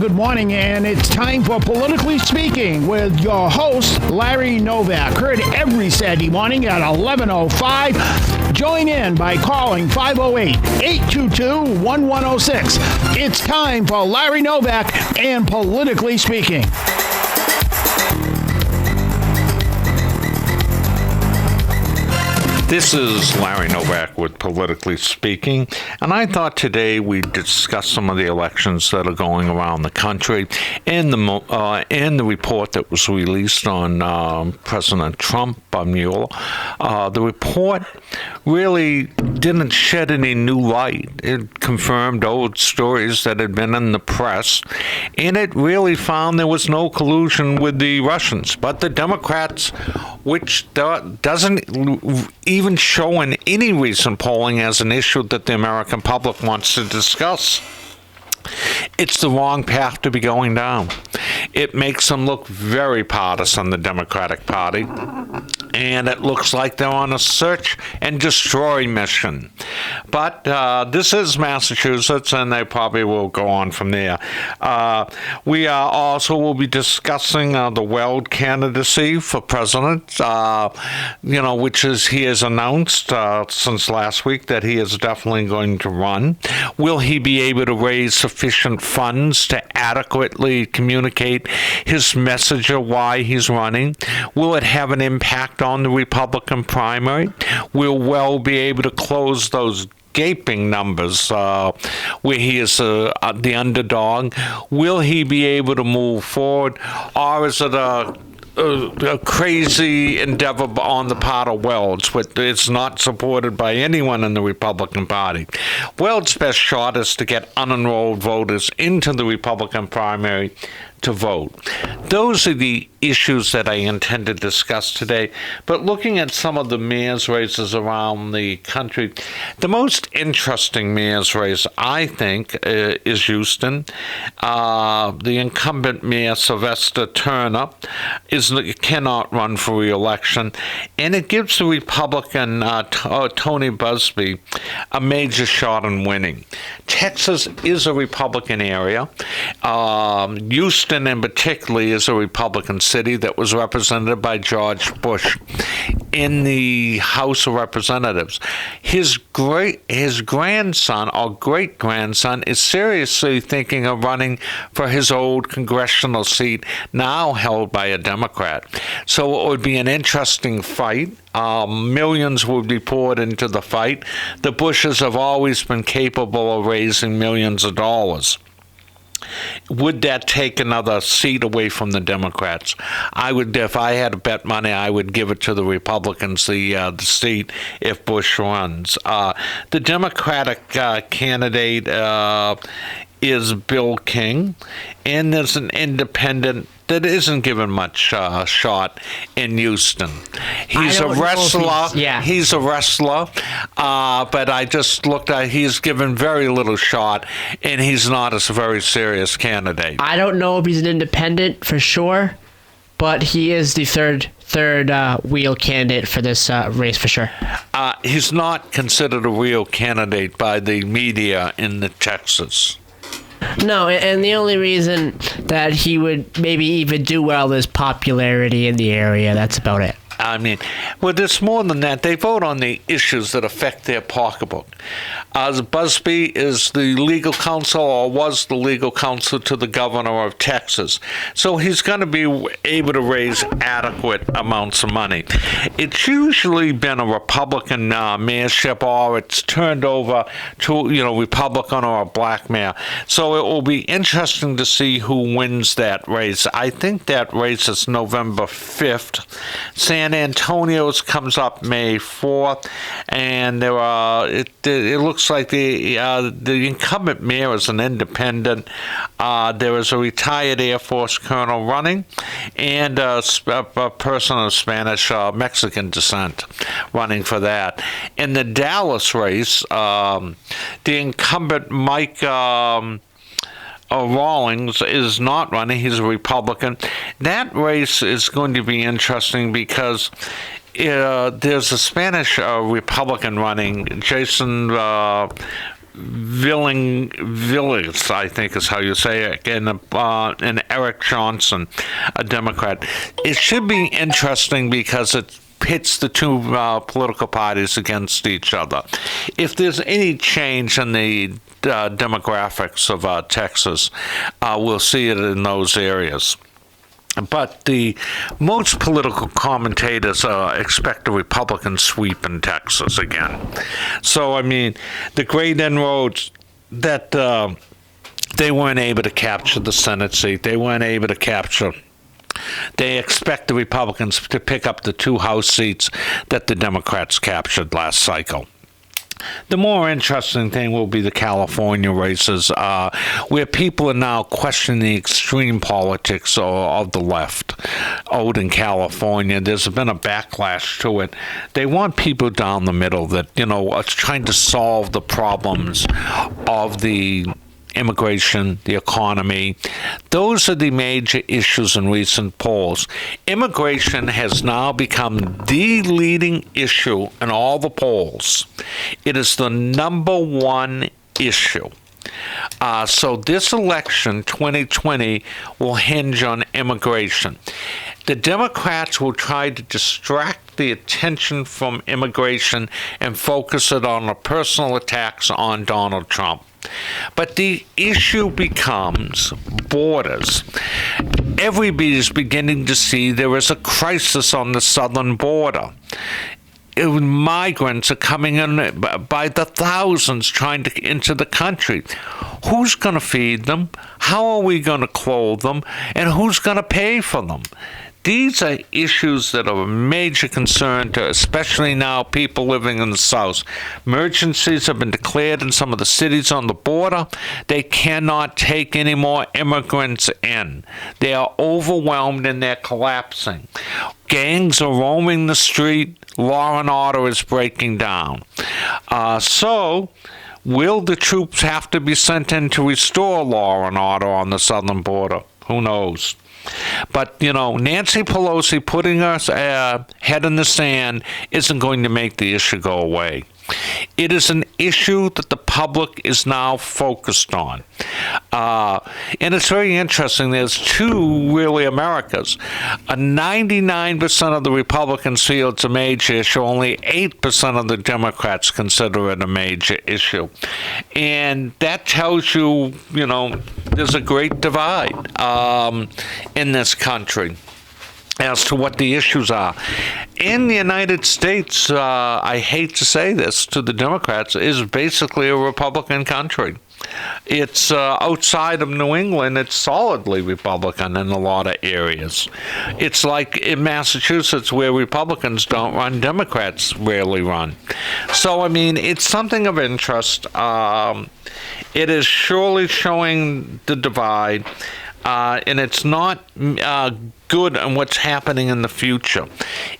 good morning, and it's time for Politically Speaking with your host, Larry Novak. Heard every Saturday morning at 11:05. Join in by calling 508-822-1106. It's time for Larry Novak and Politically Speaking. This is Larry Novak with Politically Speaking, and I thought today we'd discuss some of the elections that are going around the country and the report that was released on President Trump on Mueller. The report really didn't shed any new light. It confirmed old stories that had been in the press, and it really found there was no collusion with the Russians. But the Democrats, which doesn't even show in any recent polling as an issue that the American public wants to discuss, it's the wrong path to be going down. It makes them look very partisan, the Democratic Party, and it looks like they're on a search and destroy mission. But this is Massachusetts, and they probably will go on from there. We also will be discussing the Weld candidacy for president, which is he has announced since last week that he is definitely going to run. Will he be able to raise sufficient funds to adequately communicate his message of why he's running? Will it have an impact on the Republican primary? Will Weld be able to close those gaping numbers where he is the underdog? Will he be able to move forward, or is it a crazy endeavor on the part of Weld's, but it's not supported by anyone in the Republican Party? Weld's best shot is to get unenrolled voters into the Republican primary to vote. Those are the issues that I intend to discuss today. But looking at some of the mayor's races around the country, the most interesting mayor's race, I think, is Houston. The incumbent mayor, Sylvester Turner, cannot run for re-election, and it gives the Republican Tony Busby a major shot in winning. Texas is a Republican area. Houston, in particular, is a Republican city that was represented by George Bush in the House of Representatives. His grandson or great-grandson is seriously thinking of running for his old congressional seat, now held by a Democrat. So it would be an interesting fight. Millions would be poured into the fight. The Bushes have always been capable of raising millions of dollars. Would that take another seat away from the Democrats? I would, if I had to bet money, I would give it to the Republicans, the seat, if Bush runs. The Democratic candidate is Bill King, and there's an independent that isn't given much shot in Houston. He's a wrestler. He's a wrestler, but I just looked at. He's given very little shot, and he's not a very serious candidate. I don't know if he's an independent for sure, but he is the third wheel candidate for this race for sure. He's not considered a real candidate by the media in Texas. No, and the only reason that he would maybe even do well is popularity in the area. That's about it. I mean, well, there's more than that. They vote on the issues that affect their pocketbook. Busby is the legal counsel, or was the legal counsel to the governor of Texas. So he's going to be able to raise adequate amounts of money. It's usually been a Republican mayorship, or it's turned over to, Republican or a black mayor. So it will be interesting to see who wins that race. I think that race is November 5th. San Antonio's comes up May 4th, and there are it looks like the incumbent mayor is an independent. There is a retired Air Force colonel running, and a person of Spanish Mexican descent running for that. In the Dallas race, the incumbent Mike Rawlings is not running. He's a Republican. That race is going to be interesting because there's a Spanish Republican running, Jason Villiers, I think is how you say it, and Eric Johnson, a Democrat. It should be interesting because it pits the two political parties against each other. If there's any change in the demographics of Texas, we'll see it in those areas. But the most political commentators expect a Republican sweep in Texas again. So, I mean, the great inroads that they weren't able to capture the Senate seat, they weren't able to capture. They expect the Republicans to pick up the 2 House seats that the Democrats captured last cycle. The more interesting thing will be the California races, where people are now questioning the extreme politics of the left out in California. There's been a backlash to it. They want people down the middle that, are trying to solve the problems of the immigration, the economy. Those are the major issues in recent polls. Immigration has now become the leading issue in all the polls. It is the number one issue. So this election, 2020, will hinge on immigration. The Democrats will try to distract the attention from immigration and focus it on the personal attacks on Donald Trump. But the issue becomes borders. Everybody is beginning to see there is a crisis on the southern border. Migrants are coming in by the thousands trying to into the country. Who's going to feed them? How are we going to clothe them? And who's going to pay for them? These are issues that are a major concern to, especially now, people living in the South. Emergencies have been declared in some of the cities on the border. They cannot take any more immigrants in. They are overwhelmed and they're collapsing. Gangs are roaming the street. Law and order is breaking down. So, will the troops have to be sent in to restore law and order on the southern border? Who knows? But, Nancy Pelosi putting her head in the sand isn't going to make the issue go away. It is an issue that the public is now focused on. And it's very interesting. There's two really Americas. 99% of the Republicans feel it's a major issue. Only 8% of the Democrats consider it a major issue. And that tells you, there's a great divide in this country as to what the issues are. In the United States, I hate to say this to the Democrats, is basically a Republican country. It's outside of New England, it's solidly Republican in a lot of areas. It's like in Massachusetts where Republicans don't run, Democrats rarely run. So, it's something of interest. It is surely showing the divide. And it's not good on what's happening in the future.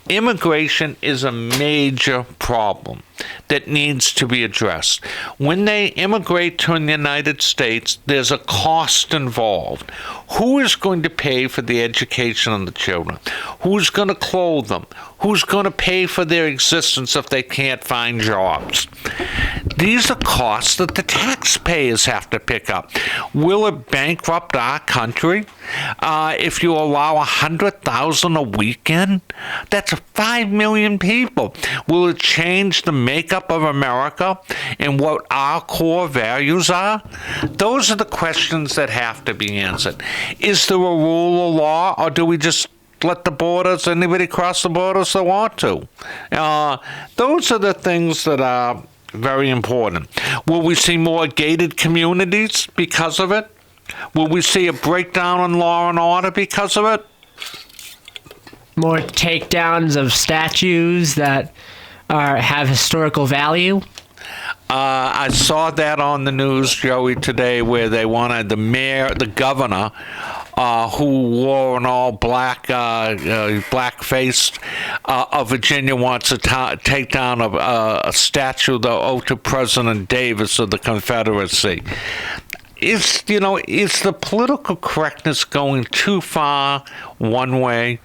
Immigration is a major problem that needs to be addressed. When they immigrate to the United States, there's a cost involved. Who is going to pay for the education of the children? Who's going to clothe them? Who's going to pay for their existence if they can't find jobs? These are costs that the taxpayers have to pick up. Will it bankrupt our country if you allow 100,000 a weekend? That's 5 million people. Will it change the makeup of America and what our core values are? Those are the questions that have to be answered. Is there a rule of law, or do we just let the borders, anybody cross the borders they want to? Those are the things that are very important. Will we see more gated communities because of it? Will we see a breakdown in law and order because of it? More takedowns of statues that have historical value? I saw that on the news, Joey, today, where they wanted the governor, who wore an all black-faced of Virginia, wants to take down a statue to President Davis of the Confederacy. Is the political correctness going too far one way?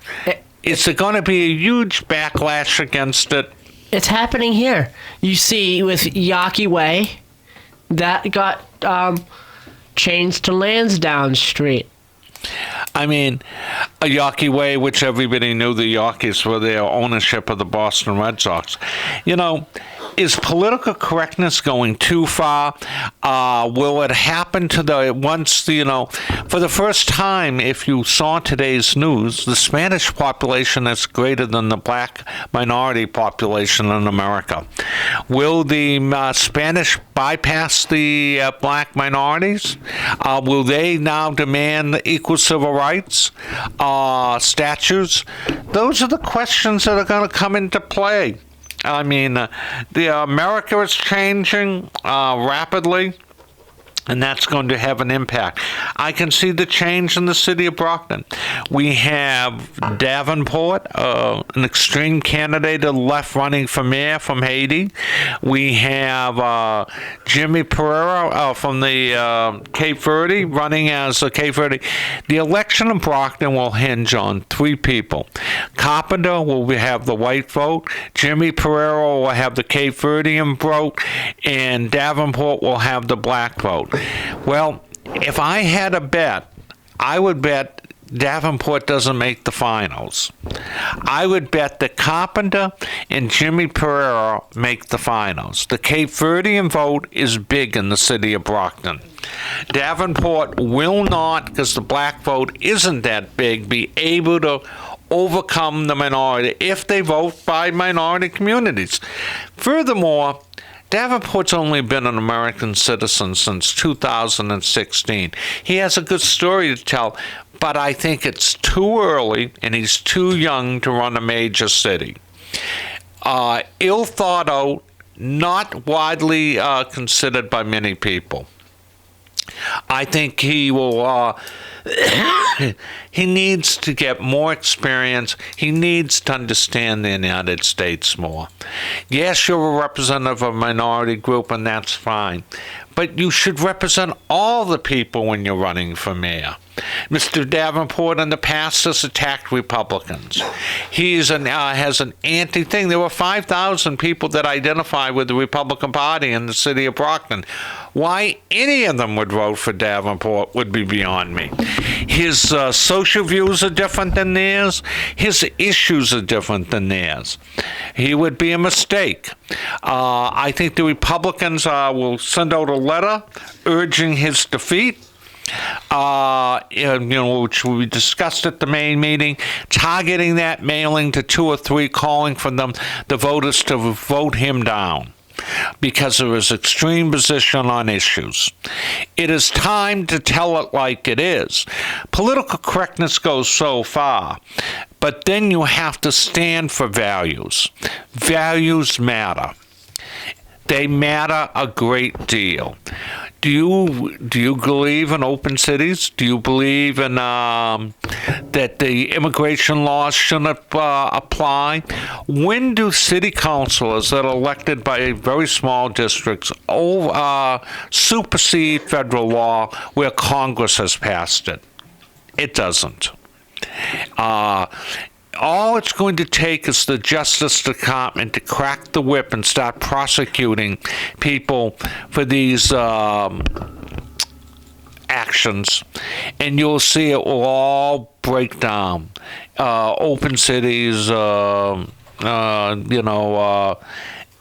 Is there going to be a huge backlash against it? It's happening here. You see with Yawkey Way, that got changed to Lansdowne Street. I mean, a Yawkey Way, which everybody knew the Yankees for their ownership of the Boston Red Sox. You know, is political correctness going too far? Will it happen to for the first time, if you saw today's news, the Spanish population is greater than the black minority population in America. Will the Spanish bypass the black minorities? Will they now demand equal civil rights, statutes? Those are the questions that are going to come into play. I mean, the America is changing rapidly, and that's going to have an impact. I can see the change in the city of Brockton. We have Davenport, an extreme candidate to the left running for mayor from Haiti. We have Jimmy Pereira from the Cape Verde running as a Cape Verde. The election in Brockton will hinge on three people. Carpenter will have the white vote, Jimmy Pereira will have the Cape Verdean vote, and Davenport will have the black vote. Well, if I had a bet, I would bet Davenport doesn't make the finals. I would bet that Carpenter and Jimmy Pereira make the finals. The Cape Verdean vote is big in the city of Brockton. Davenport will not, because the black vote isn't that big, be able to overcome the minority if they vote by minority communities. Furthermore, Davenport's only been an American citizen since 2016. He has a good story to tell, but I think it's too early and he's too young to run a major city. Ill thought out, not widely considered by many people. I think he will. He needs to get more experience. He needs to understand the United States more. Yes, you're a representative of a minority group, and that's fine. But you should represent all the people when you're running for mayor. Mr. Davenport in the past has attacked Republicans. He has an anti-thing. There were 5,000 people that identify with the Republican Party in the city of Brockton. Why any of them would vote for Davenport would be beyond me. His social views are different than theirs. His issues are different than theirs. He would be a mistake. I think the Republicans will send out a letter urging his defeat. Which we discussed at the main meeting, targeting that mailing to 2 or 3, calling for them, the voters, to vote him down because of his extreme position on issues. It is time to tell it like it is. Political correctness goes so far, but then you have to stand for values. Values matter. They matter a great deal. Do you believe in open cities? Do you believe in that the immigration laws shouldn't apply? When do city councilors that are elected by very small districts supersede federal law where Congress has passed it? It doesn't. All it's going to take is the Justice Department to crack the whip and start prosecuting people for these actions, and you'll see it will all break down. Open cities,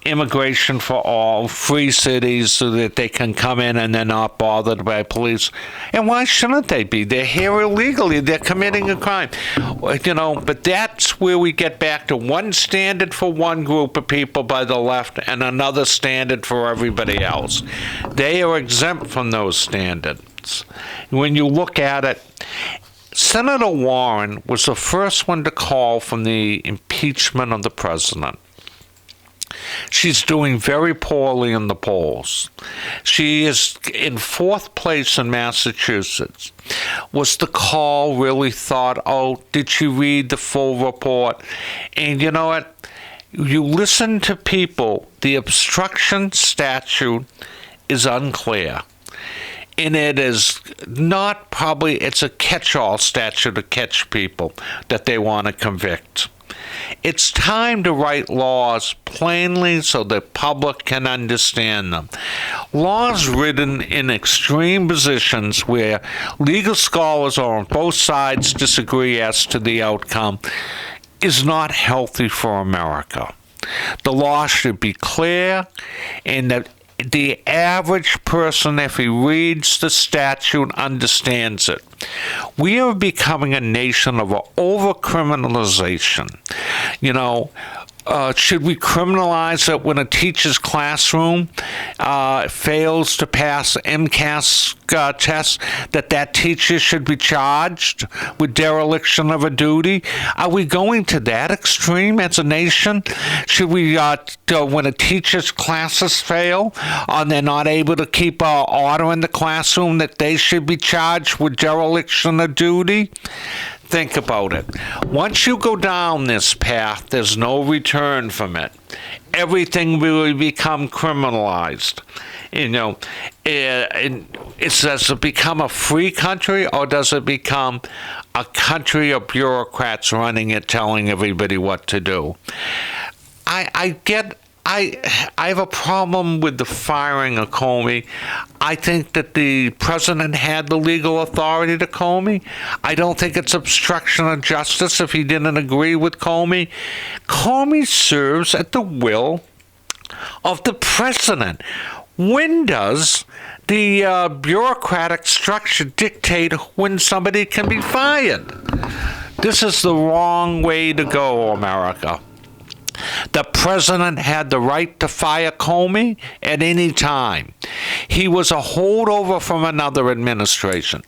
immigration for all, free cities so that they can come in and they're not bothered by police. And why shouldn't they be? They're here illegally. They're committing a crime. But that's where we get back to one standard for one group of people by the left and another standard for everybody else. They are exempt from those standards. When you look at it, Senator Warren was the first one to call for the impeachment of the president. She's doing very poorly in the polls. She is in 4th place in Massachusetts. Was the call really thought out? Did she read the full report? And you know what? You listen to people, the obstruction statute is unclear. And it is not probably, it's a catch-all statute to catch people that they want to convict. It's time to write laws plainly so the public can understand them. Laws written in extreme positions where legal scholars on both sides disagree as to the outcome is not healthy for America. The law should be clear, and that the average person, if he reads the statute, understands it. We are becoming a nation of over-criminalization. Should we criminalize it when a teacher's classroom fails to pass MCAS test, that teacher should be charged with dereliction of a duty? Are we going to that extreme as a nation? Should we, when a teacher's classes fail and they're not able to keep order in the classroom, that they should be charged with dereliction of duty? Think about it. Once you go down this path, there's no return from it. Everything will become criminalized. Does it become a free country, or does it become a country of bureaucrats running it, telling everybody what to do? I have a problem with the firing of Comey. I think that the president had the legal authority to Comey. I don't think it's obstruction of justice if he didn't agree with Comey. Comey serves at the will of the president. When does the bureaucratic structure dictate when somebody can be fired? This is the wrong way to go, America. The president had the right to fire Comey at any time. He was a holdover from another administration.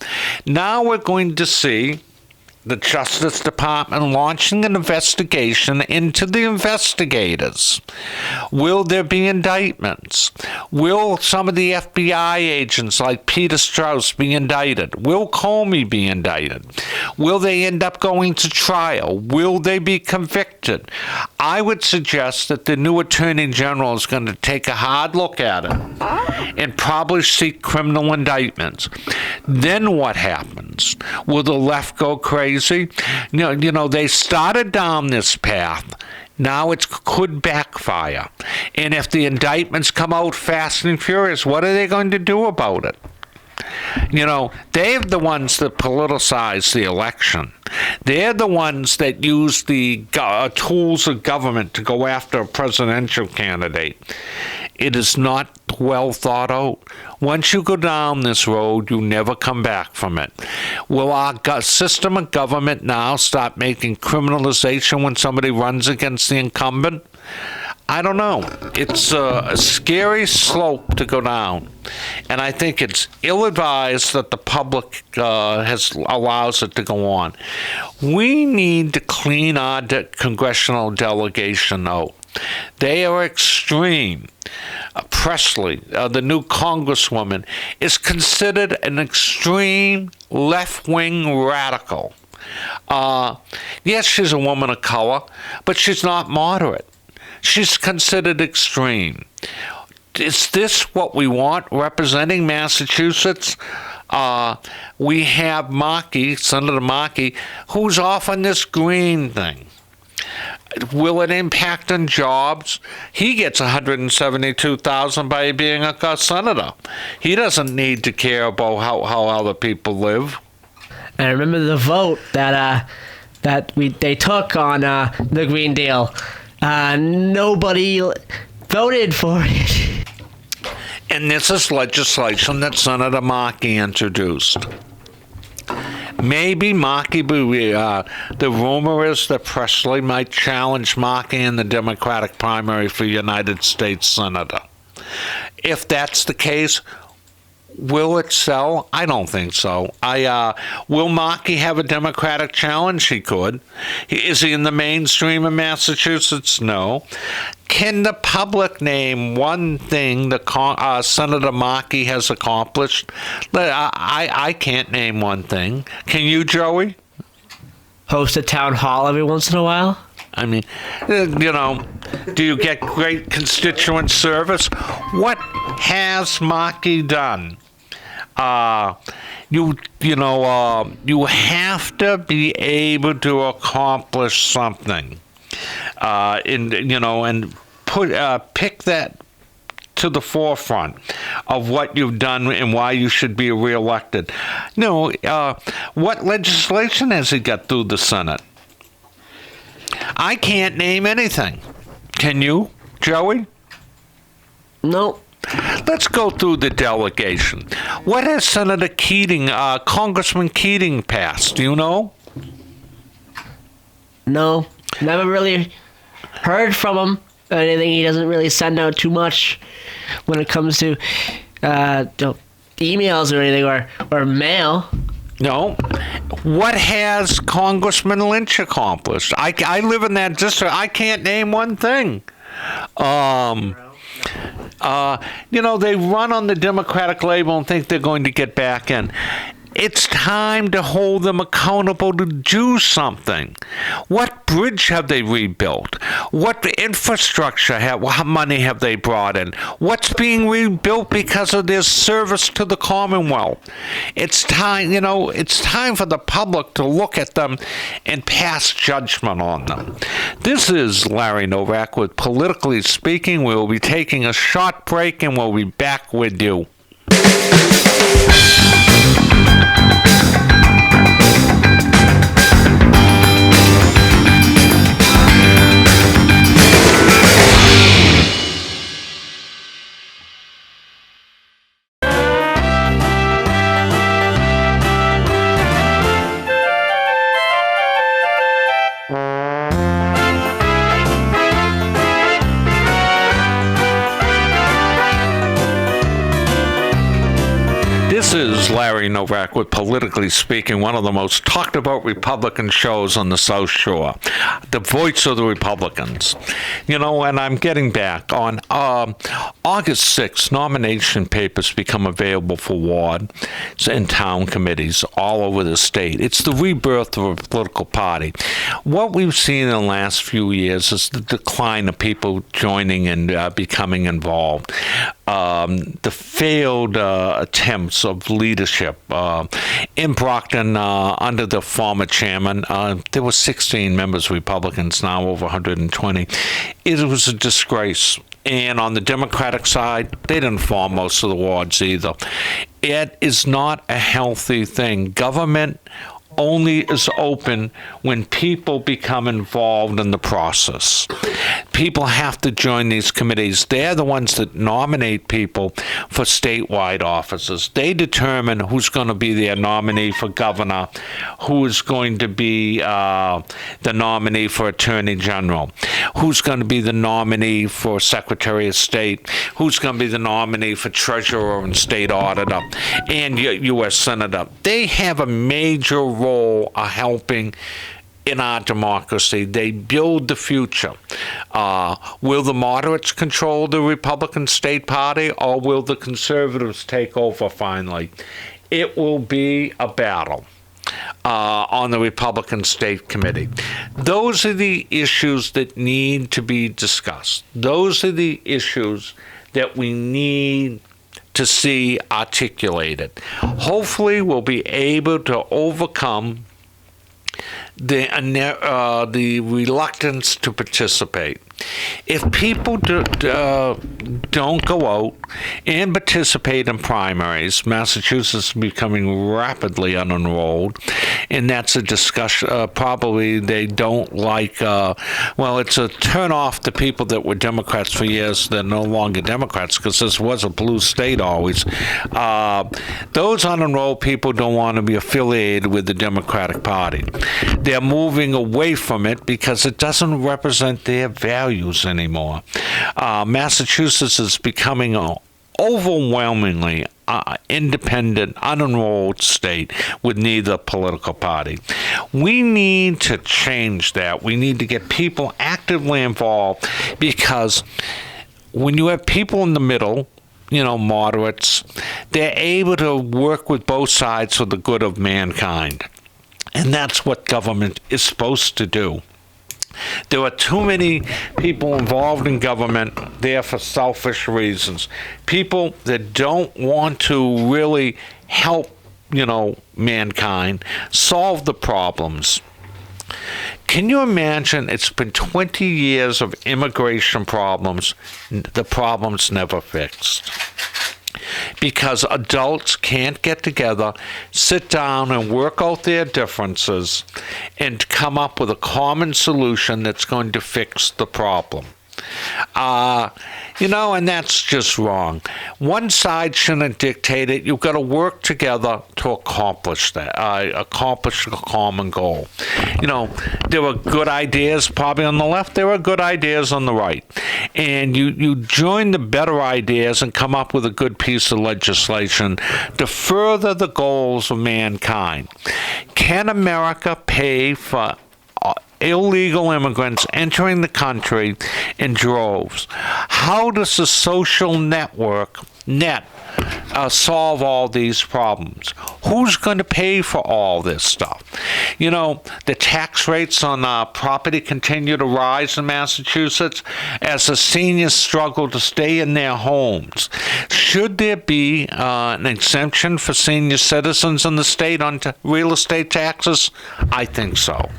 Now we're going to see the Justice Department launching an investigation into the investigators. Will there be indictments? Will some of the FBI agents like Peter Strauss be indicted? Will Comey be indicted? Will they end up going to trial? Will they be convicted? I would suggest that the new Attorney General is going to take a hard look at it and probably seek criminal indictments. Then what happens? Will the left go crazy? They started down this path. Now it could backfire. And if the indictments come out fast and furious, what are they going to do about it? They're the ones that politicize the election. They're the ones that use the tools of government to go after a presidential candidate. It is not well thought out. Once you go down this road, you never come back from it. Will our system of government now start making criminalization when somebody runs against the incumbent? I don't know. It's a scary slope to go down. And I think it's ill-advised that the public allows it to go on. We need to clean our congressional delegation out. They are extreme. Presley, the new congresswoman, is considered an extreme left-wing radical. Yes, she's a woman of color, but she's not moderate. She's considered extreme. Is this what we want representing Massachusetts? We have Senator Markey, who's off on this green thing. Will it impact on jobs? He gets $172,000 by being a senator. He doesn't need to care about how other people live. I remember the vote that they took on the Green Deal. Nobody voted for it. And this is legislation that Senator Markey introduced. Maybe Markey, the rumor is that Presley might challenge Markey in the Democratic primary for United States Senator. If that's the case, will it sell? I don't think so. Will Markey have a Democratic challenge? He could. Is he in the mainstream of Massachusetts? No. Can the public name one thing that Senator Markey has accomplished? I can't name one thing. Can you, Joey? Host a town hall every once in a while? I mean, do you get great constituent service? What has Markey done? You have to be able to accomplish something. and pick that to the forefront of what you've done and why you should be reelected. What legislation has he got through the Senate? I can't name anything. Can you, Joey? Nope. Let's go through the delegation. What has Senator Keating, Congressman Keating passed? Do you know? No. Never really heard from him. Anything. He doesn't really send out too much when it comes to emails or anything or mail. No. What has Congressman Lynch accomplished? I live in that district. I can't name one thing. They run on the Democratic label and think they're going to get back in. It's time to hold them accountable to do something. What bridge have they rebuilt? What infrastructure money have they brought in? What's being rebuilt because of their service to the Commonwealth? It's time, it's time for the public to look at them and pass judgment on them. This is Larry Novak with Politically Speaking. We'll be taking a short break and we'll be back with you. This is Larry Novak with Politically Speaking, one of the most talked about Republican shows on the South Shore, the voice of the Republicans. And I'm getting back. On August 6th, nomination papers become available for ward and town committees all over the state. It's the rebirth of a political party. What we've seen in the last few years is the decline of people joining and becoming involved. The failed attempts of leadership. In Brockton, under the former chairman, there were 16 members Republicans, now over 120. It was a disgrace. And on the Democratic side, they didn't form most of the wards either. It is not a healthy thing. Government only is open when people become involved in the process. People have to join these committees. They're the ones that nominate people for statewide offices. They determine who's going to be their nominee for governor, who is going to be the nominee for attorney general, who's going to be the nominee for secretary of state, who's going to be the nominee for treasurer and state auditor, and U.S. senator. They have a major role of helping in our democracy. They build the future. Will the moderates control the Republican state party, or will the conservatives take over finally? It will be a battle on the Republican State Committee. Those are the issues that need to be discussed. Those are the issues that we need to see articulated. Hopefully, we'll be able to overcome the reluctance to participate. If people don't go out and participate in primaries, Massachusetts is becoming rapidly unenrolled, and that's a discussion. Probably they don't like. It's a turnoff to people that were Democrats for years. They're no longer Democrats because this was a blue state always. Those unenrolled people don't want to be affiliated with the Democratic Party. They're moving away from it because it doesn't represent their values anymore. Massachusetts is becoming an overwhelmingly independent, unenrolled state with neither political party. We need to change that. We need to get people actively involved, because when you have people in the middle, moderates, they're able to work with both sides for the good of mankind. And that's what government is supposed to do. There are too many people involved in government there for selfish reasons. People that don't want to really help, mankind solve the problems. Can you imagine? It's been 20 years of immigration problems. The problem's never fixed. Because adults can't get together, sit down and work out their differences and come up with a common solution that's going to fix the problem. And that's just wrong. One side shouldn't dictate it. You've got to work together to accomplish that, accomplish a common goal. There were good ideas probably on the left. There were good ideas on the right. And you join the better ideas and come up with a good piece of legislation to further the goals of mankind. Can America pay for illegal immigrants entering the country in droves? How does the social net solve all these problems? Who's going to pay for all this stuff? The tax rates on property continue to rise in Massachusetts as the seniors struggle to stay in their homes. Should there be an exemption for senior citizens in the state on real estate taxes? I think so.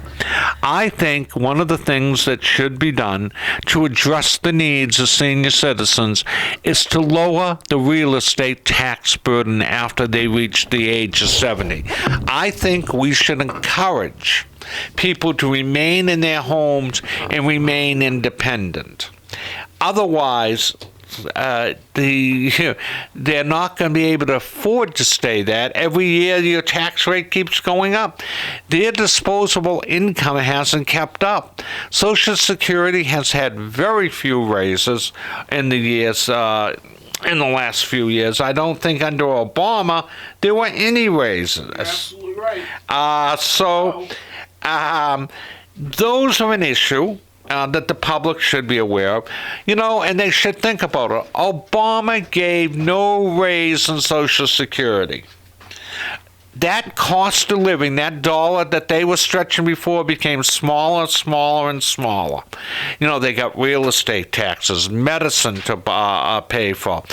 I think one of the things that should be done to address the needs of senior citizens is to lower the real estate tax burden after they reach the age of 70. I think we should encourage people to remain in their homes and remain independent. Otherwise, they're not going to be able to afford to stay that. Every year your tax rate keeps going up. Their disposable income hasn't kept up. Social Security has had very few raises in the last few years. I don't think under Obama there were any raises. You're absolutely right. Those are an issue that the public should be aware of, and they should think about it. Obama gave no raise in Social Security. That cost of living, that dollar that they were stretching before, became smaller, smaller, and smaller. They got real estate taxes, medicine to pay for.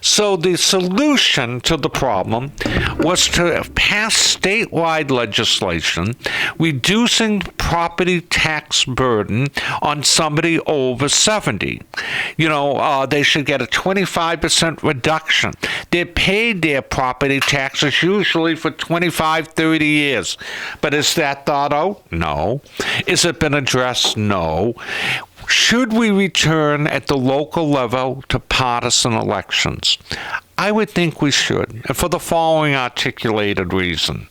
So the solution to the problem was to pass statewide legislation reducing property tax burden on somebody over 70. They should get a 25% reduction. They paid their property taxes usually for 25, 30 years. But is that thought out? No. Is it been addressed? No. Should we return at the local level to partisan elections? I would think we should, for the following articulated reason.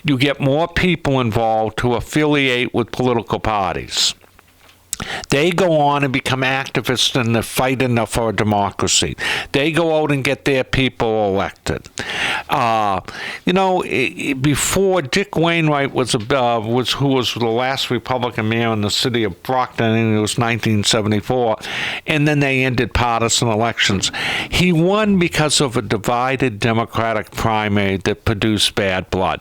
You get more people involved who affiliate with political parties. They go on and become activists in the fight for democracy. They go out and get their people elected. Before Dick Wainwright who was the last Republican mayor in the city of Brockton, and it was 1974, and then they ended partisan elections. He won because of a divided Democratic primary that produced bad blood.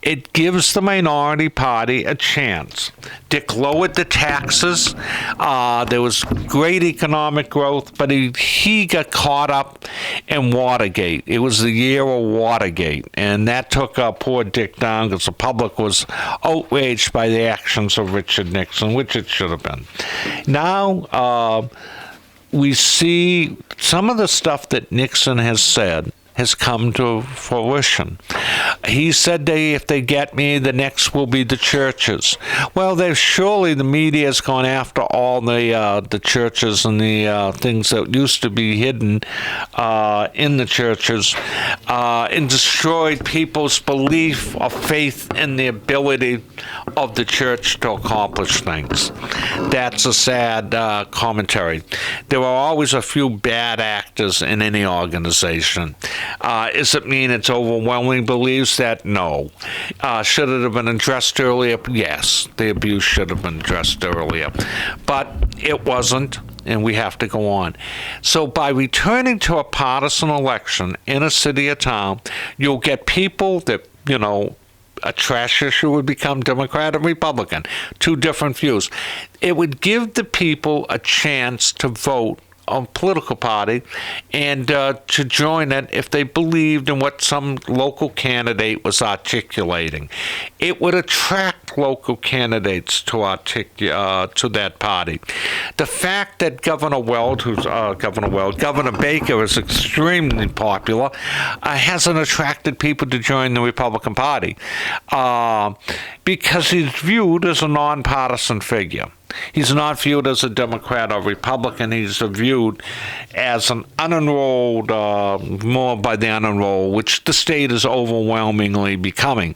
It gives the minority party a chance. Dick lowered the taxes. There was great economic growth, but he got caught up in Watergate. It was the year of Watergate, and that took poor Dick down because the public was outraged by the actions of Richard Nixon, which it should have been. Now, we see some of the stuff that Nixon has said has come to fruition. He said if they get me, the next will be the churches. Well, surely the media has gone after all the churches and the things that used to be hidden in the churches and destroyed people's belief or faith in the ability of the church to accomplish things. That's a sad commentary. There are always a few bad actors in any organization. Does it mean it's overwhelming beliefs that? No. Should it have been addressed earlier? Yes, the abuse should have been addressed earlier. But it wasn't, and we have to go on. So by returning to a partisan election in a city or town, you'll get people that, a trash issue would become Democrat and Republican. Two different views. It would give the people a chance to vote a political party and to join it if they believed in what some local candidate was articulating. It would attract local candidates to that party. The fact that Governor Baker is extremely popular hasn't attracted people to join the Republican Party because he's viewed as a nonpartisan figure. He's not viewed as a Democrat or Republican. He's viewed as an unenrolled, more by the unenrolled, which the state is overwhelmingly becoming.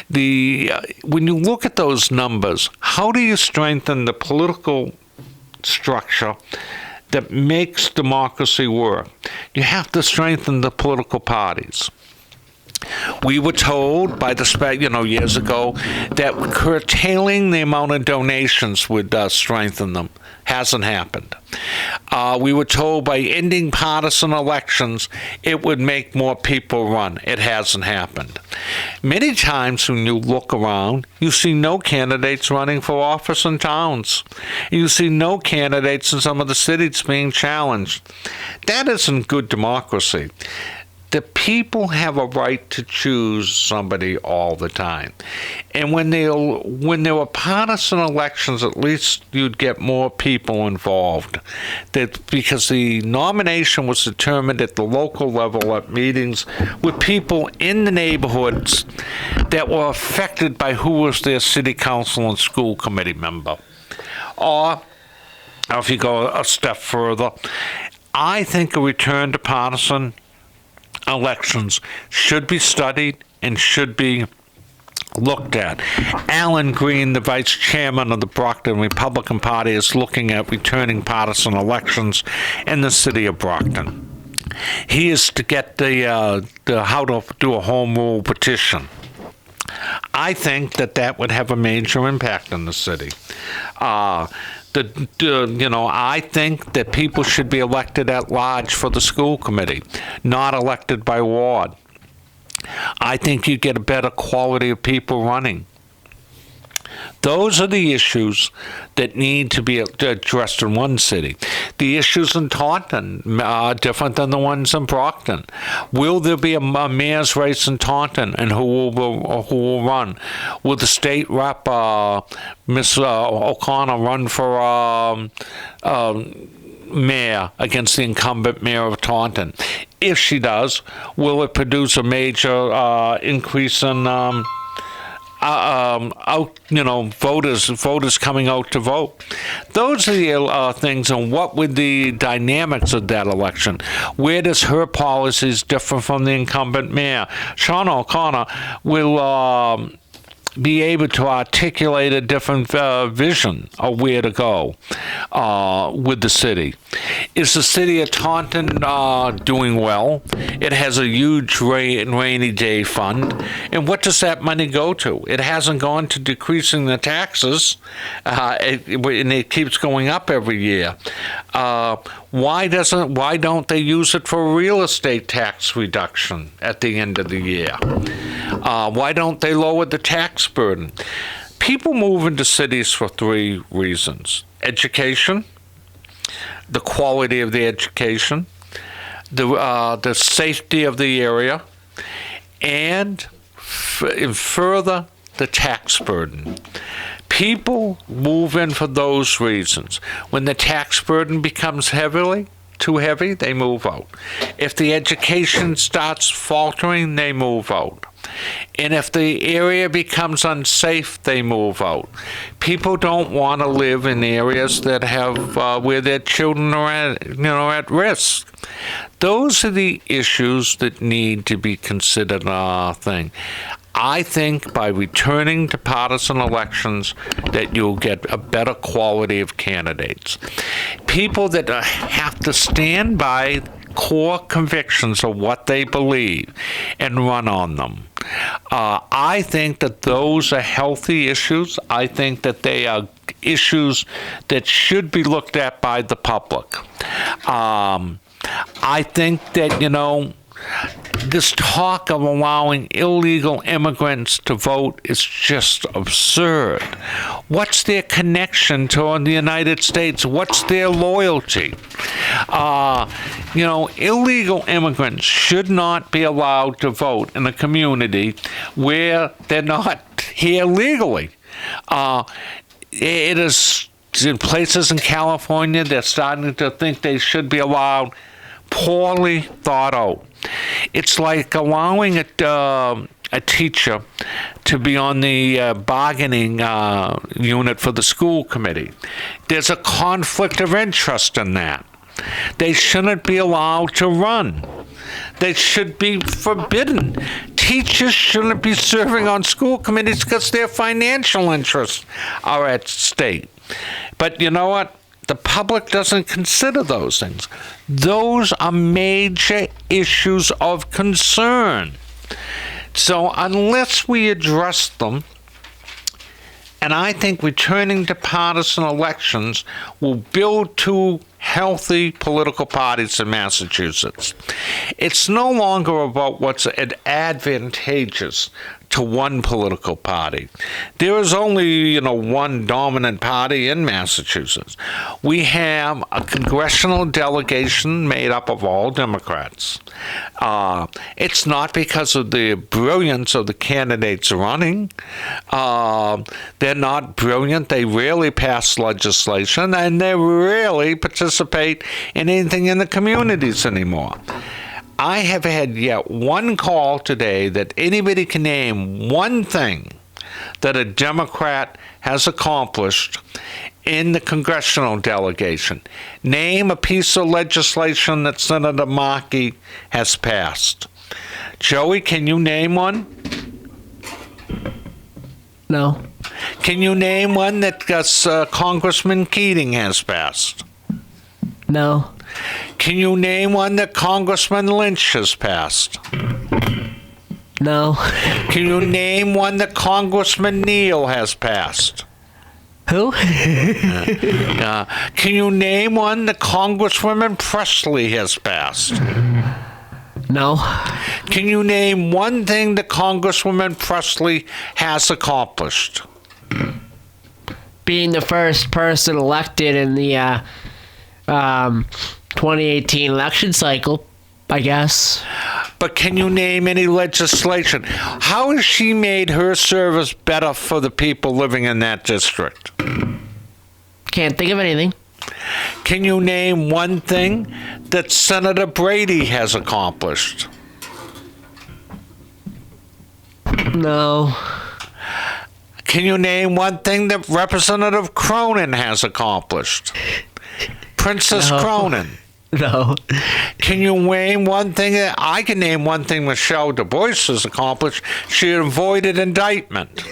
When you look at those numbers, how do you strengthen the political structure that makes democracy work? You have to strengthen the political parties. We were told by years ago that curtailing the amount of donations would strengthen them. Hasn't happened. We were told by ending partisan elections it would make more people run. It hasn't happened. Many times when you look around, you see no candidates running for office in towns. You see no candidates in some of the cities being challenged. That isn't good democracy. The people have a right to choose somebody all the time. And when there were partisan elections, at least you'd get more people involved. Because the nomination was determined at the local level at meetings with people in the neighborhoods that were affected by who was their city council and school committee member. Or if you go a step further, I think a return to partisan elections should be studied and should be looked at. Alan Green, the vice chairman of the Brockton Republican Party, is looking at returning partisan elections in the city of Brockton. He is to get the how to do a home rule petition. I think that would have a major impact in the city. I think that people should be elected at large for the school committee, not elected by ward. I think you get a better quality of people running. Those are the issues that need to be addressed in one city. The issues in Taunton are different than the ones in Brockton. Will there be a mayor's race in Taunton, and who will run? Will the state rep, Miss O'Connor, run for mayor against the incumbent mayor of Taunton? If she does, will it produce a major increase in voters coming out to vote? Those are the things, and what would the dynamics of that election? Where does her policies differ from the incumbent mayor? Sean O'Connor will be able to articulate a different vision of where to go with the city. Is the city of Taunton doing well? It has a huge rainy day fund. And what does that money go to? It hasn't gone to decreasing the taxes, and it keeps going up every year. Why don't they use it for a real estate tax reduction at the end of the year? Why don't they lower the tax burden? People move into cities for three reasons: education, the quality of the education, the safety of the area, and further, the tax burden. People move in for those reasons. When the tax burden becomes too heavy, they move out. If the education starts faltering, they move out. And if the area becomes unsafe, they move out. People don't want to live in areas that have where their children are at risk. Those are the issues that need to be considered I think by returning to partisan elections that you'll get a better quality of candidates. People that have to stand by core convictions of what they believe and run on them. I think that those are healthy issues. I think that they are issues that should be looked at by the public. I think that, this talk of allowing illegal immigrants to vote is just absurd. What's their connection to the United States? What's their loyalty? Illegal immigrants should not be allowed to vote in a community where they're not here legally. It is in places in California, they're starting to think they should be allowed. Poorly thought out. It's like allowing a teacher to be on the bargaining unit for the school committee. There's a conflict of interest in that. They shouldn't be allowed to run. They should be forbidden. Teachers shouldn't be serving on school committees because their financial interests are at stake. But you know what? The public doesn't consider those things. Those are major issues of concern. So unless we address them, and I think returning to partisan elections will build two healthy political parties in Massachusetts. It's no longer about what's advantageous to one political party. There is only, one dominant party in Massachusetts. We have a congressional delegation made up of all Democrats. It's not because of the brilliance of the candidates running. They're not brilliant. They rarely pass legislation, and they rarely participate in anything in the communities anymore. I have had yet one call today that anybody can name one thing that a Democrat has accomplished in the congressional delegation. Name a piece of legislation that Senator Markey has passed. Joey, can you name one? No. Can you name one that Congressman Keating has passed? No. Can you name one that Congressman Lynch has passed? No. Can you name one that Congressman Neal has passed? Who? Can you name one that Congresswoman Presley has passed? No. Can you name one thing that Congresswoman Presley has accomplished? Being the first person elected in the 2018 election cycle, I guess. But can you name any legislation? How has she made her service better for the people living in that district? Can't think of anything. Can you name one thing that Senator Brady has accomplished? No. Can you name one thing that Representative Cronin has accomplished? Princess Cronin. No. Can you name one thing? I can name one thing Michelle Du Bois has accomplished. She avoided indictment.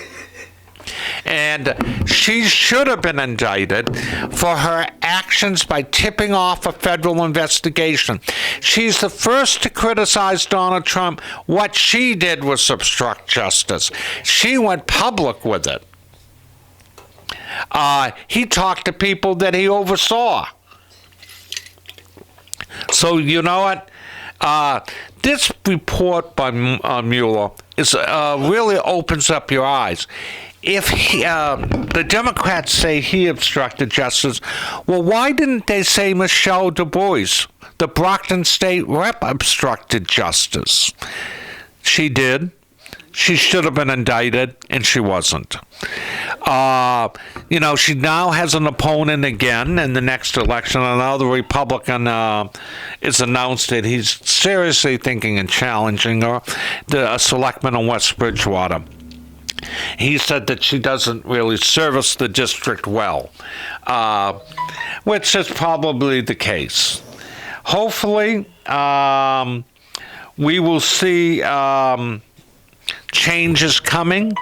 And she should have been indicted for her actions by tipping off a federal investigation. She's the first to criticize Donald Trump. What she did was obstruct justice. She went public with it. He talked to people that he oversaw. So you know what? This report by Mueller is really opens up your eyes. If the Democrats say he obstructed justice, well, why didn't they say Michelle Du Bois, the Brockton State rep, obstructed justice? She did. She should have been indicted, and she wasn't. She now has an opponent again in the next election. Another Republican is announced that he's seriously thinking of challenging her, a selectman in West Bridgewater. He said that she doesn't really service the district well, which is probably the case. Hopefully, we will see changes coming.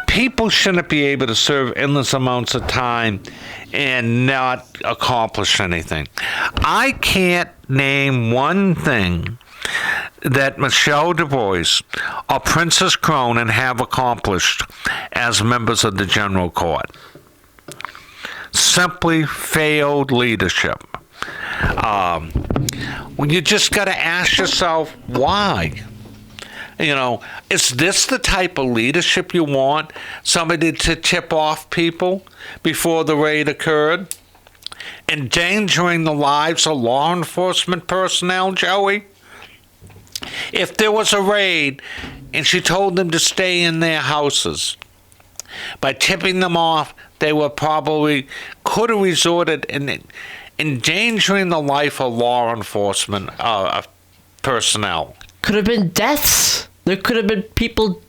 People shouldn't be able to serve endless amounts of time and not accomplish anything. I can't name one thing that Michelle Du Bois or Princess Cronin have accomplished as members of the General Court. Simply failed leadership. You just got to ask yourself, why? Is this the type of leadership you want? Somebody to tip off people before the raid occurred? Endangering the lives of law enforcement personnel, Joey? If there was a raid and she told them to stay in their houses, by tipping them off, they were probably could have resorted in endangering the life of law enforcement personnel. Could have been deaths. There could have been people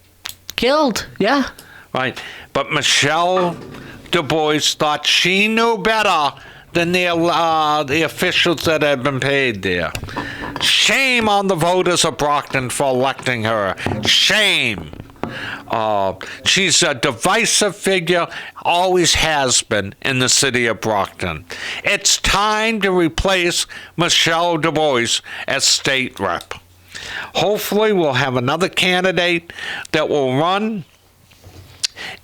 killed. Yeah. Right. But Michelle Du Bois thought she knew better than the officials that had been paid there. Shame on the voters of Brockton for electing her. Shame. She's a divisive figure, always has been in the city of Brockton. It's time to replace Michelle Du Bois as state rep. Hopefully we'll have another candidate that will run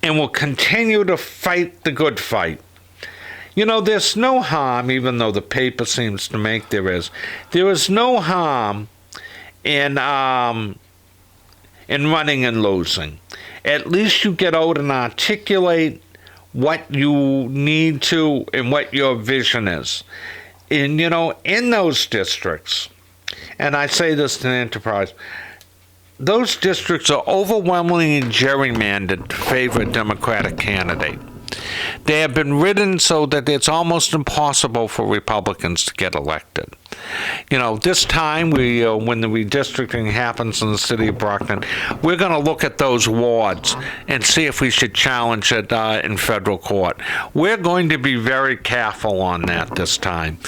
and will continue to fight the good fight. There's no harm, even though the paper seems to make there is no harm in running and losing. At least you get out and articulate what you need to and what your vision is. And, in those districts, and I say this to the enterprise, those districts are overwhelmingly gerrymandered to favor a Democratic candidate. They have been ridden so that it's almost impossible for Republicans to get elected. This time, when the redistricting happens in the city of Brockton, we're going to look at those wards and see if we should challenge it in federal court. We're going to be very careful on that this time.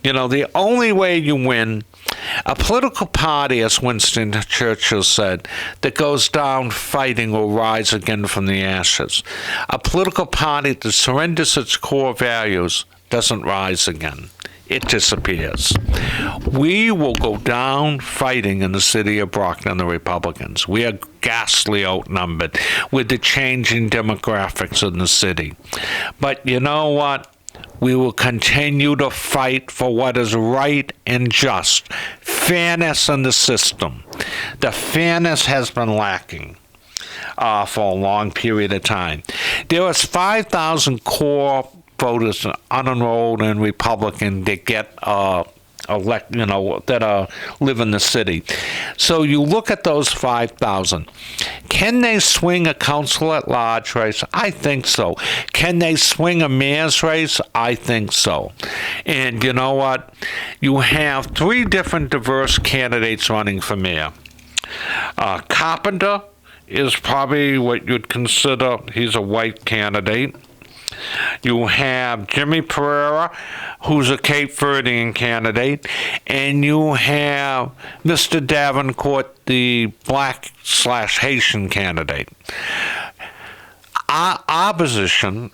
The only way you win, a political party, as Winston Churchill said, that goes down fighting will rise again from the ashes. A political party that surrenders its core values doesn't rise again. It disappears. We will go down fighting in the city of Brockton, the Republicans. We are ghastly outnumbered with the changing demographics in the city. But you know what? We will continue to fight for what is right and just. Fairness in the system. The fairness has been lacking for a long period of time. There was 5,000 core voters, unenrolled and Republican, that get that live in the city. So you look at those 5,000. Can they swing a council at large race? I think so. Can they swing a mayor's race? I think so. And you know what? You have 3 different diverse candidates running for mayor. Carpenter is probably what you'd consider, he's a white candidate. You have Jimmy Pereira, who's a Cape Verdean candidate, and you have Mr. Davenport, the black/Haitian candidate. Our position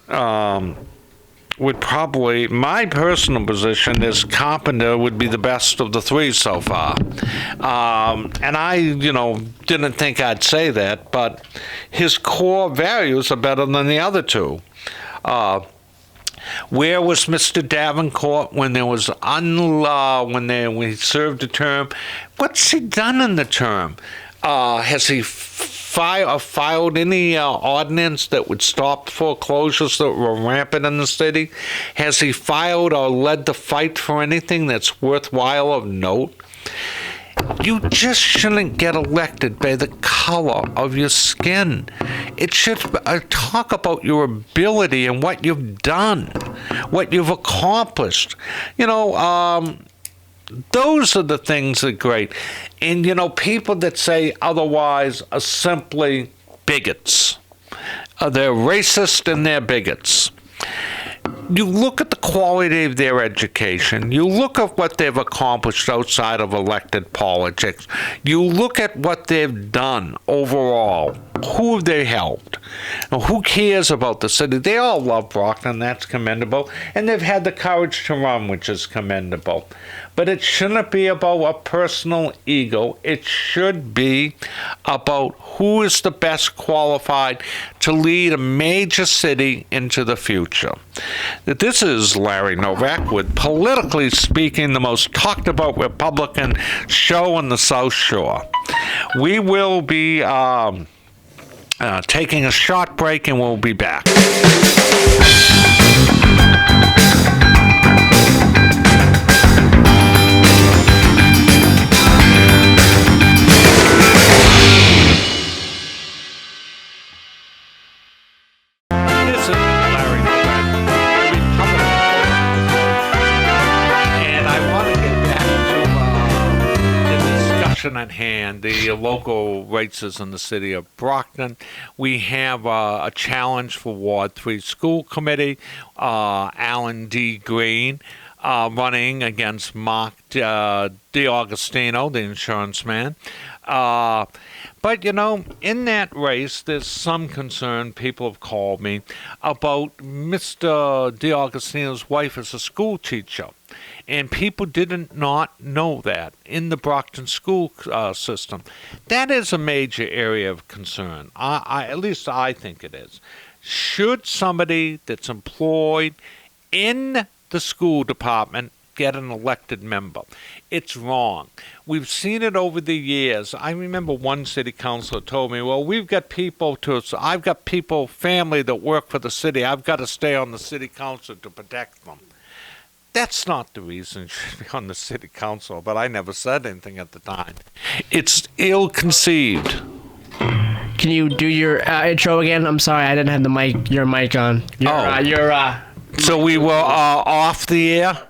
would probably, my personal position is Carpenter would be the best of the 3 so far. And I, didn't think I'd say that, but his core values are better than the other 2. Where was Mr. Davenport when there was when he served a term? What's he done in the term? Has he filed any ordinance that would stop foreclosures that were rampant in the city? Has he filed or led the fight for anything that's worthwhile of note? You just shouldn't get elected by the color of your skin. It should talk about your ability and what you've done, what you've accomplished. Those are the things that are great. And, people that say otherwise are simply bigots. They're racist and they're bigots. You look at the quality of their education. You look at what they've accomplished outside of elected politics. You look at what they've done overall. Who have they helped? Now, who cares about the city? They all love Brockton. That's commendable. And they've had the courage to run, which is commendable. But it shouldn't be about a personal ego. It should be about who is the best qualified to lead a major city into the future. This is Larry Novak with Politically Speaking, the most talked about Republican show on the South Shore. We will be taking a short break and we'll be back. At hand, the local races in the city of Brockton. We have a challenge for Ward 3 School Committee. Alan D. Green running against Mark DiAugustino, the insurance man. But, you know, in that race, there's some concern. People have called me about Mr. DiAugustino's wife as a school teacher. And people did not know that in the Brockton school system. That is a major area of concern. At least I think it is. Should somebody that's employed in the school department get an elected member? It's wrong. We've seen it over the years. I remember one city councilor told me, well, I've got family that work for the city. I've got to stay on the city council to protect them. That's not the reason you should be on the city council, but I never said anything at the time. It's ill-conceived. Can you do your intro again? I'm sorry, I didn't have your mic on. So we were off the air?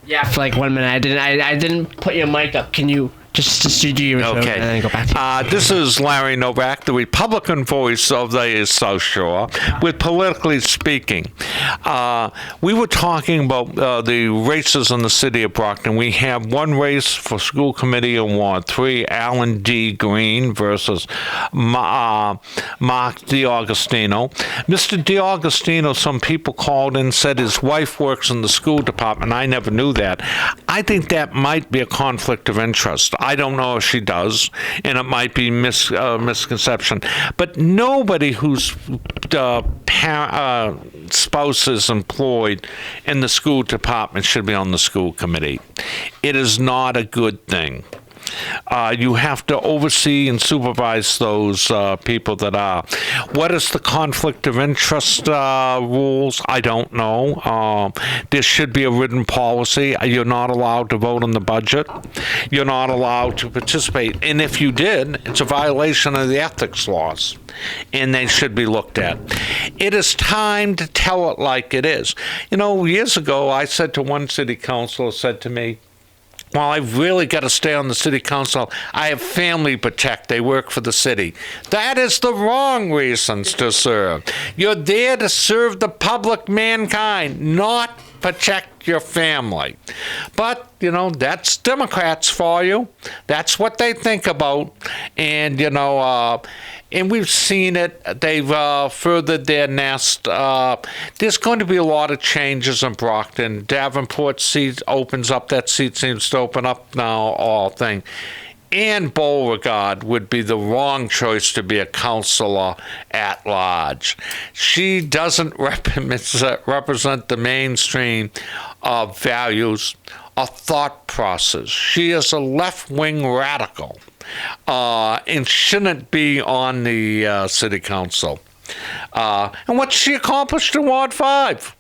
Yeah, for like 1 minute. I didn't put your mic up. Can you just do your intro and then go back to you? This is Larry Novak, the Republican voice of the South Shore, with Politically Speaking. We were talking about the races in the city of Brockton. We have one race for school committee in Ward 3, Alan D. Green versus Mark DiAugustino. Mr. DiAugustino, some people called and said his wife works in the school department. I never knew that. I think that might be a conflict of interest. I don't know if she does, and it might be misconception. But nobody whose spouse is employed in the school department should be on the school committee. It is not a good thing. You have to oversee and supervise those people that are. What is the conflict of interest rules? I don't know. There should be a written policy. You're not allowed to vote on the budget. You're not allowed to participate. And if you did, it's a violation of the ethics laws, and they should be looked at. It is time to tell it like it is. You know, years ago, I said to one city councilor, said to me, well, I've really got to stay on the city council. I have family protect. They work for the city. That is the wrong reasons to serve. You're there to serve the public mankind, not protect your family. But, you know, that's Democrats for you. That's what they think about. And, you know, and we've seen it. They've furthered their nest. There's going to be a lot of changes in Brockton. Davenport seat opens up. That seat seems to open up now, all thing. Ann Beauregard would be the wrong choice to be a counselor at large. She doesn't represent the mainstream of values or thought process. She is a left-wing radical and shouldn't be on the city council. And what's she accomplished in Ward 5?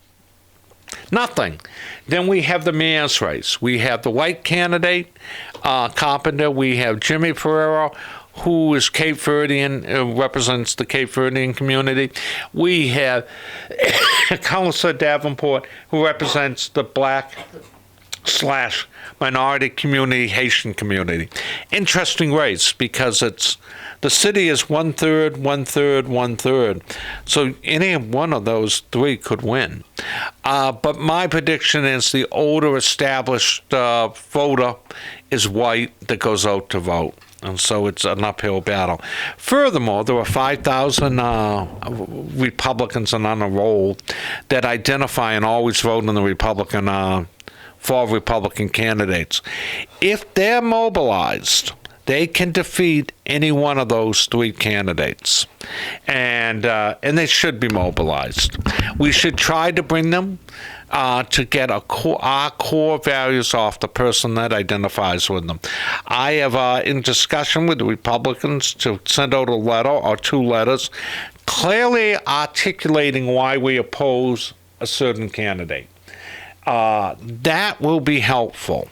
Nothing. Then we have the mayor's race. We have the white candidate, Carpenter. We have Jimmy Pereira, who is Cape Verdean, represents the Cape Verdean community. We have Councilor Davenport, who represents the black/minority community, Haitian community. Interesting race because the city is 1/3, 1/3, 1/3. So any one of those three could win. But my prediction is the older established voter is white that goes out to vote. And so it's an uphill battle. Furthermore, there are 5,000 Republicans on a roll that identify and always vote in the Republican for Republican candidates. If they're mobilized, they can defeat any one of those three candidates, and they should be mobilized. We should try to bring them to get our core values off the person that identifies with them. I have in discussion with the Republicans to send out a letter or two letters clearly articulating why we oppose a certain candidate. That will be helpful.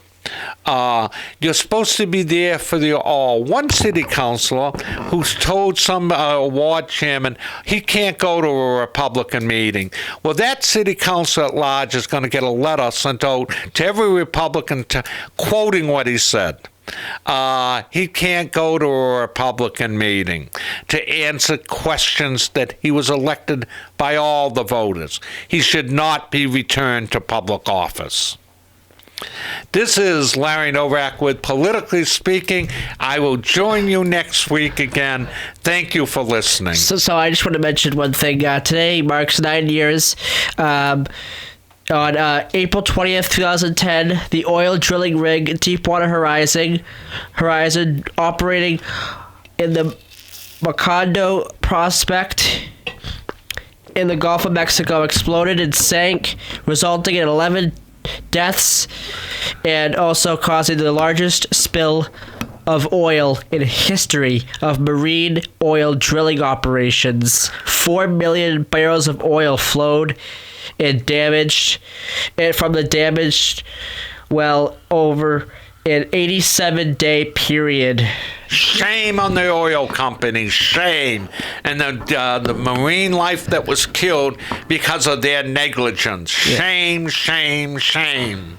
You're supposed to be there for the all. One city councilor who's told some ward chairman he can't go to a Republican meeting. Well, that city council at large is going to get a letter sent out to every Republican quoting what he said. He can't go to a Republican meeting to answer questions that he was elected by all the voters. He should not be returned to public office. This is Larry Novak with Politically Speaking. I will join you next week again. Thank you for listening. So I just want to mention one thing. Today marks 9 years. On April 20th, 2010, the oil drilling rig Deepwater Horizon operating in the Macondo prospect in the Gulf of Mexico exploded and sank, resulting in 11 deaths and also causing the largest spill of oil in history of marine oil drilling operations. 4 million barrels of oil flowed and damaged, and from the damaged well over an 87-day period. Shame on the oil companies, shame. And the marine life that was killed because of their negligence. Shame, shame, shame.